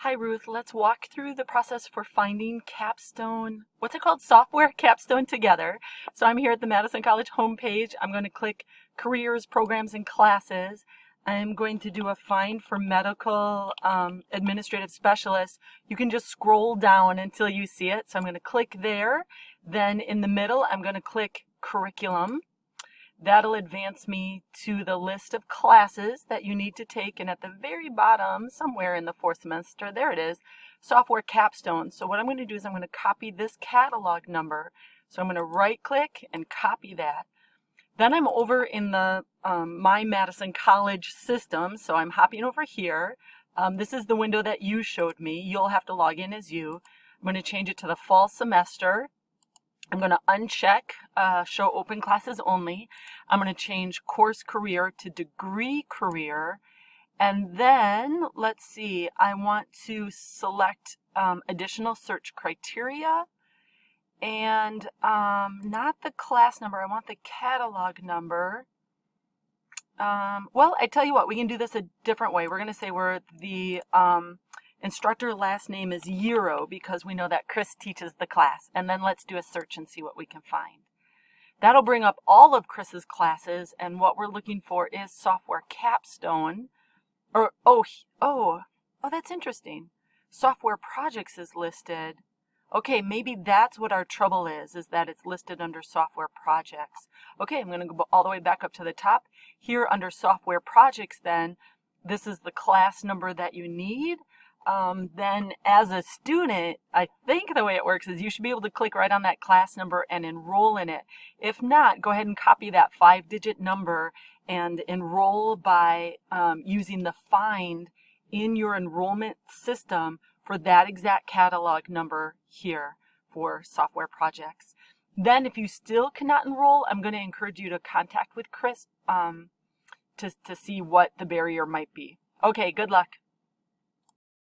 Hi Ruth, let's walk through the process for finding Capstone, what's it called? Software Capstone Together. So I'm here at the Madison College homepage. I'm going to click Careers, Programs, and Classes. I'm going to do a find for medical administrative specialist. You can just scroll down until you see it. So I'm going to click there. Then in the middle, I'm going to click Curriculum. That'll advance me to the list of classes that you need to take, and at the very bottom, somewhere in the fourth semester, there it is, Software Capstone. So what I'm going to do is I'm going to copy this catalog number. So I'm going to right click and copy that. Then I'm over in the My Madison College system, so I'm hopping over here. This is the window that you showed me. You'll have to log in as you. I'm going to change it to the fall semester. I'm going to uncheck Show Open Classes Only. I'm going to change Course Career to Degree Career. And then, let's see, I want to select additional search criteria. And not the class number, I want the catalog number. Well, I tell you what, we can do this a different way. We're going to say we're the instructor last name is Euro because we know that Chris teaches the class. And then let's do a search and see what we can find. That'll bring up all of Chris's classes, and what we're looking for is Software Capstone. That's interesting. Software Projects is listed. Okay, maybe that's what our trouble is that it's listed under Software Projects. Okay, I'm going to go all the way back up to the top. Here under Software Projects then, this is the class number that you need. Then as a student, I think the way it works is you should be able to click right on that class number and enroll in it. If not, go ahead and copy that 5-digit number and enroll by using the find in your enrollment system for that exact catalog number here for Software Projects. Then if you still cannot enroll, I'm going to encourage you to contact with Chris to see what the barrier might be. Okay, good luck.